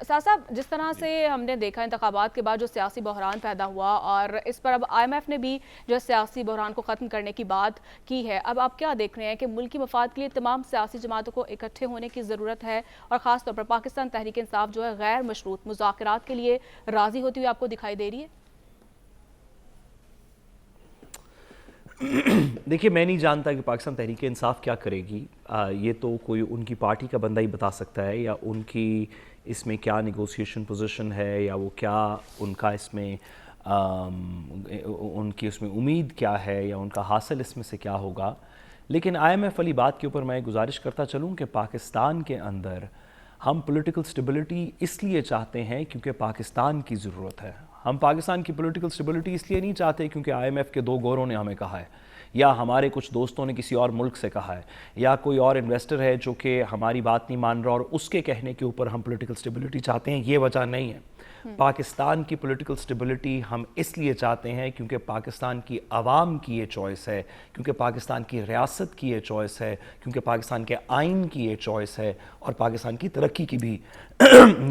صاحب جس طرح سے ہم نے دیکھا انتخابات کے بعد جو سیاسی بحران پیدا ہوا اور اس پر اب آئی ایم ایف نے بھی جو سیاسی بحران کو ختم کرنے کی بات کی ہے، اب آپ کیا دیکھ رہے ہیں کہ ملکی مفاد کے لیے تمام سیاسی جماعتوں کو اکٹھے ہونے کی ضرورت ہے، اور خاص طور پر پاکستان تحریک انصاف جو ہے غیر مشروط مذاکرات کے لیے راضی ہوتی ہوئی آپ کو دکھائی دے رہی ہے؟ دیکھیے، میں نہیں جانتا کہ پاکستان تحریک انصاف کیا کرے گی. یہ تو کوئی ان کی پارٹی کا بندہ ہی بتا سکتا ہے، یا ان کی اس میں کیا نیگوسیشن پوزیشن ہے، یا وہ کیا ان کا اس میں ان کی اس میں امید کیا ہے، یا ان کا حاصل اس میں سے کیا ہوگا. لیکن آئی ایم ایف والی بات کے اوپر میں گزارش کرتا چلوں کہ پاکستان کے اندر ہم پولیٹیکل سٹیبلٹی اس لیے چاہتے ہیں کیونکہ پاکستان کی ضرورت ہے. ہم پاکستان کی پولیٹیکل سٹیبلٹی اس لیے نہیں چاہتے کیونکہ آئی ایم ایف کے دو گوروں نے ہمیں کہا ہے، یا ہمارے کچھ دوستوں نے کسی اور ملک سے کہا ہے، یا کوئی اور انویسٹر ہے جو کہ ہماری بات نہیں مان رہا اور اس کے کہنے کے اوپر ہم پولیٹیکل سٹیبلٹی چاہتے ہیں. یہ وجہ نہیں ہے. پاکستان کی پولیٹیکل سٹیبلٹی ہم اس لیے چاہتے ہیں کیونکہ پاکستان کی عوام کی یہ چوائس ہے، کیونکہ پاکستان کی ریاست کی یہ چوائس ہے، کیونکہ پاکستان کے آئین کی یہ چوائس ہے، اور پاکستان کی ترقی کی بھی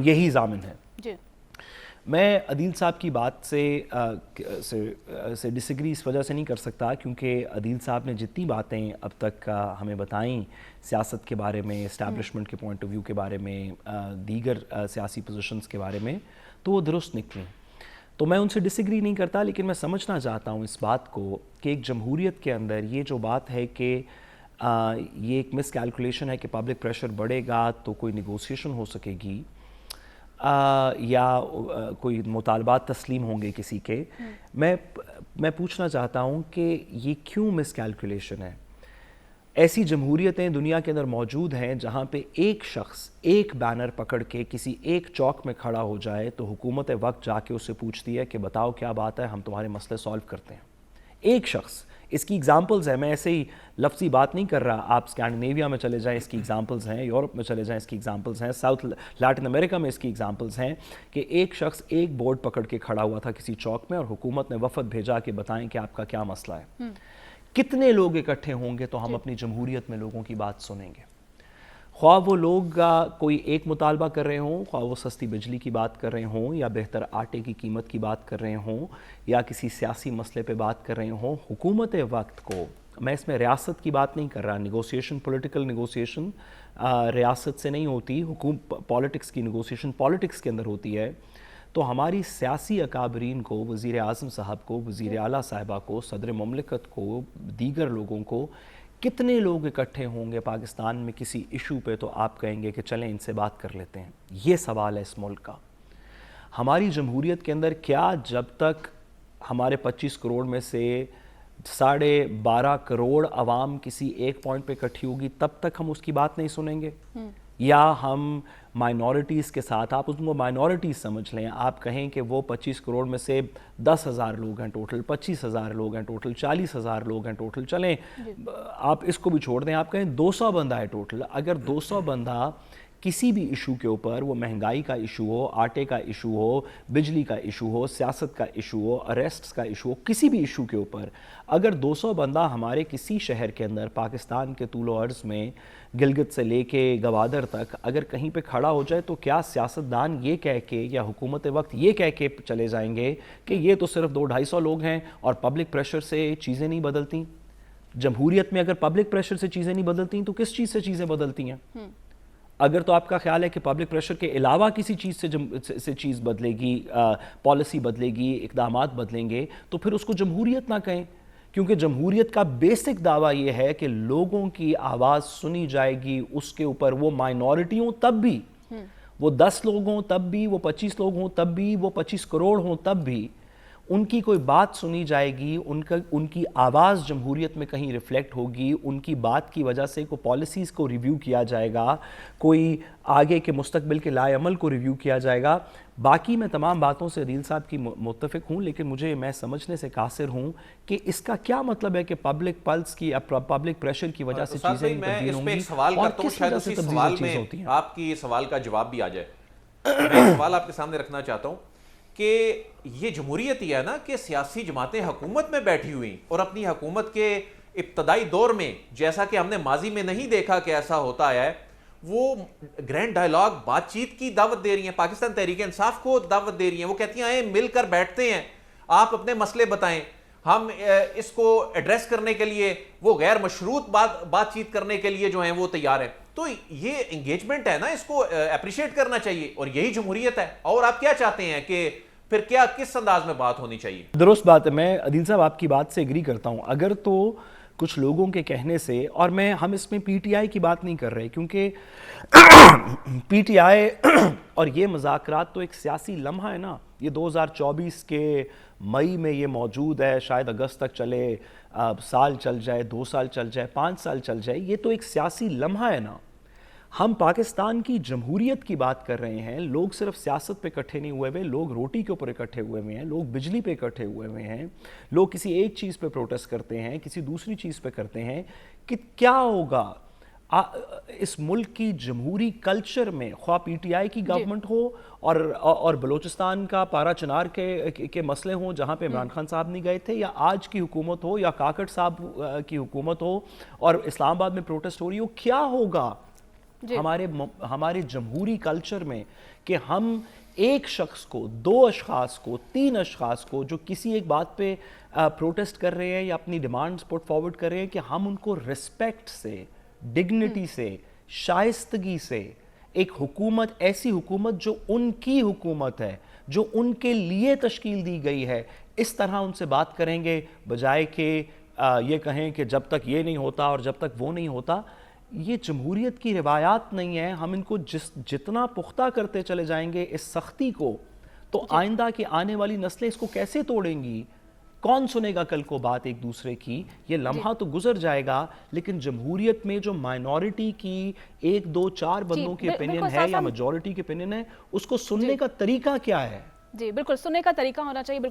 یہی ضامن ہے. جی میں عدیل صاحب کی بات سے ڈس ایگری اس وجہ سے نہیں کر سکتا کیونکہ عدیل صاحب نے جتنی باتیں اب تک ہمیں بتائیں سیاست کے بارے میں، اسٹیبلشمنٹ کے پوائنٹ آف ویو کے بارے میں، دیگر سیاسی پوزیشنز کے بارے میں، تو وہ درست نکلیں. تو میں ان سے ڈس ایگری نہیں کرتا، لیکن میں سمجھنا چاہتا ہوں اس بات کو کہ ایک جمہوریت کے اندر یہ جو بات ہے کہ یہ ایک مس کیلکولیشن ہے کہ پبلک پریشر بڑھے گا تو کوئی نیگوسیشن ہو سکے گی، یا کوئی مطالبات تسلیم ہوں گے کسی کے. میں پوچھنا چاہتا ہوں کہ یہ کیوں مس کیلکولیشن ہے؟ ایسی جمہوریتیں دنیا کے اندر موجود ہیں جہاں پہ ایک شخص ایک بینر پکڑ کے کسی ایک چوک میں کھڑا ہو جائے تو حکومت وقت جا کے اس سے پوچھتی ہے کہ بتاؤ کیا بات ہے، ہم تمہارے مسئلے سالو کرتے ہیں. ایک شخص. اس کی اگزامپلز ہیں، میں ایسے ہی لفظی بات نہیں کر رہا. آپ اسکینڈینیویا میں چلے جائیں، اس کی اگزامپلز ہیں. یورپ میں چلے جائیں، اس کی اگزامپلز ہیں. ساؤتھ لیٹن امریکہ میں اس کی اگزامپلز ہیں کہ ایک شخص ایک بورڈ پکڑ کے کھڑا ہوا تھا کسی چوک میں، اور حکومت نے وفد بھیجا کہ بتائیں کہ آپ کا کیا مسئلہ ہے. کتنے لوگ اکٹھے ہوں گے تو ہم اپنی جمہوریت میں لوگوں کی بات سنیں گے؟ خواہ وہ لوگ کوئی ایک مطالبہ کر رہے ہوں، خواہ وہ سستی بجلی کی بات کر رہے ہوں، یا بہتر آٹے کی قیمت کی بات کر رہے ہوں، یا کسی سیاسی مسئلے پہ بات کر رہے ہوں. حکومت وقت کو، میں اس میں ریاست کی بات نہیں کر رہا، نیگوسیشن، پولیٹیکل نیگوسیشن ریاست سے نہیں ہوتی، پالیٹکس کی نیگوسیشن پالیٹکس کے اندر ہوتی ہے. تو ہماری سیاسی اکابرین کو، وزیر اعظم صاحب کو، وزیر اعلیٰ صاحبہ کو، صدر مملکت کو، دیگر لوگوں کو، کتنے لوگ اکٹھے ہوں گے پاکستان میں کسی ایشو پہ تو آپ کہیں گے کہ چلیں ان سے بات کر لیتے ہیں؟ یہ سوال ہے اس ملک کا. ہماری جمہوریت کے اندر کیا جب تک ہمارے 25 کروڑ میں سے 12.5 کروڑ عوام کسی ایک پوائنٹ پہ اکٹھی ہوگی تب تک ہم اس کی بات نہیں سنیں گے؟ یا ہم مائنورٹیز کے ساتھ، آپ اس کو مائنورٹیز سمجھ لیں، آپ کہیں کہ وہ 25 کروڑ میں سے 10,000 لوگ ہیں ٹوٹل، 25,000 لوگ ہیں ٹوٹل، 40,000 لوگ ہیں ٹوٹل، چلیں آپ اس کو بھی چھوڑ دیں، آپ کہیں 200 بندہ ہے ٹوٹل. اگر 200 بندہ کسی بھی ایشو کے اوپر، وہ مہنگائی کا ایشو ہو، آٹے کا ایشو ہو، بجلی کا ایشو ہو، سیاست کا ایشو ہو، اریسٹس کا ایشو ہو، کسی بھی ایشو کے اوپر اگر 200 بندہ ہمارے کسی شہر کے اندر، پاکستان کے طول و عرض میں، گلگت سے لے کے گوادر تک اگر کہیں پہ کھڑا ہو جائے تو کیا سیاستدان یہ کہہ کے، یا حکومت وقت یہ کہہ کے چلے جائیں گے کہ یہ تو صرف 200-250 لوگ ہیں اور پبلک پریشر سے چیزیں نہیں بدلتی؟ جمہوریت میں اگر پبلک پریشر سے چیزیں نہیں بدلتی تو کس چیز سے چیزیں بدلتی ہیں؟ اگر تو آپ کا خیال ہے کہ پبلک پریشر کے علاوہ کسی چیز سے چیز بدلے گی، پالیسی بدلے گی، اقدامات بدلیں گے، تو پھر اس کو جمہوریت نہ کہیں. کیونکہ جمہوریت کا بیسک دعویٰ یہ ہے کہ لوگوں کی آواز سنی جائے گی، اس کے اوپر وہ مائنورٹی ہوں تب بھی، وہ 10 لوگ ہوں تب بھی، وہ 25 لوگ ہوں تب بھی، وہ 25 کروڑ ہوں تب بھی، ان کی کوئی بات سنی جائے گی، ان کی آواز جمہوریت میں کہیں ریفلیکٹ ہوگی، ان کی بات کی وجہ سے کوئی پالیسیز کو ریویو کیا جائے گا، کوئی آگے کے مستقبل کے لائے عمل کو ریویو کیا جائے گا. باقی میں تمام باتوں سے عدیل صاحب کی متفق ہوں، لیکن میں سمجھنے سے قاصر ہوں کہ اس کا کیا مطلب ہے کہ پبلک پلس کی، پبلک پریشر کی وجہ سے چیزیں تبدیل ہوں گی، اور کس وجہ سے تبدیل چیز ہوتی ہیں. آپ کی سوال کا جواب بھی آ جائے. میں ایک سوال آپ کے سامنے رکھنا چاہتا ہوں کہ یہ جمہوریت ہی ہے نا کہ سیاسی جماعتیں حکومت میں بیٹھی ہوئی، اور اپنی حکومت کے ابتدائی دور میں، جیسا کہ ہم نے ماضی میں نہیں دیکھا کہ ایسا ہوتا ہے، وہ گرینڈ ڈائیلاگ بات چیت کی دعوت دے رہی ہیں, پاکستان تحریک انصاف کو دعوت دے رہی ہیں. وہ کہتی ہیں آئیں مل کر بیٹھتے ہیں, آپ اپنے مسئلے بتائیں, ہم اس کو ایڈریس کرنے کے لیے, وہ غیر مشروط بات چیت کرنے کے لیے جو ہیں وہ تیار ہیں. تو یہ انگیجمنٹ ہے نا, اس کو اپریشیٹ کرنا چاہیے, اور یہی جمہوریت ہے. اور آپ کیا چاہتے ہیں کہ پھر کیا کس انداز میں بات ہونی چاہیے؟ درست بات ہے. میں عدیل صاحب آپ کی بات سے ایگری کرتا ہوں. اگر تو کچھ لوگوں کے کہنے سے, اور ہم اس میں پی ٹی آئی کی بات نہیں کر رہے, کیونکہ پی ٹی آئی اور یہ مذاکرات تو ایک سیاسی لمحہ ہے نا. یہ 2024 کے مئی میں یہ موجود ہے, شاید اگست تک چلے, سال چل جائے, 2 سال چل جائے, 5 سال چل جائے, یہ تو ایک سیاسی لمحہ ہے نا. ہم پاکستان کی جمہوریت کی بات کر رہے ہیں. لوگ صرف سیاست پہ اکٹھے نہیں ہوئے ہوئے, لوگ روٹی کے اوپر اکٹھے ہوئے ہوئے ہیں, لوگ بجلی پہ اکٹھے ہوئے ہوئے ہیں, لوگ کسی ایک چیز پہ پروٹیسٹ کرتے ہیں, کسی دوسری چیز پہ کرتے ہیں. کہ کیا ہوگا اس ملک کی جمہوری کلچر میں, خواہ پی ٹی آئی کی گورنمنٹ ہو اور بلوچستان کا پارا چنار کے مسئلے ہوں جہاں پہ عمران خان صاحب نہیں گئے تھے, یا آج کی حکومت ہو, یا کاکڑ صاحب کی حکومت ہو اور اسلام آباد میں پروٹیسٹ ہو رہی ہو, کیا ہوگا ہمارے جمہوری کلچر میں کہ ہم ایک شخص کو, 2 اشخاص کو, 3 اشخاص کو جو کسی ایک بات پہ پروٹیسٹ کر رہے ہیں یا اپنی ڈیمانڈز پٹ فارورڈ کر رہے ہیں, کہ ہم ان کو ریسپیکٹ سے, ڈگنیٹی سے, شائستگی سے, ایک حکومت, ایسی حکومت جو ان کی حکومت ہے, جو ان کے لیے تشکیل دی گئی ہے, اس طرح ان سے بات کریں گے, بجائے کہ یہ کہیں کہ جب تک یہ نہیں ہوتا اور جب تک وہ نہیں ہوتا. یہ جمہوریت کی روایات نہیں ہیں. ہم ان کو جتنا پختہ کرتے چلے جائیں گے اس سختی کو, تو آئندہ کی آنے والی نسلیں اس کو کیسے توڑیں گی؟ کون سنے گا کل کو بات ایک دوسرے کی؟ یہ لمحہ تو گزر جائے گا, لیکن جمہوریت میں جو مائنورٹی کی 1 2 4 بندوں کی اپینین ہے یا میجورٹی کی اپینین ہے, اس کو سننے کا طریقہ کیا ہے؟ جی بالکل, سننے کا طریقہ ہونا چاہیے. بالکل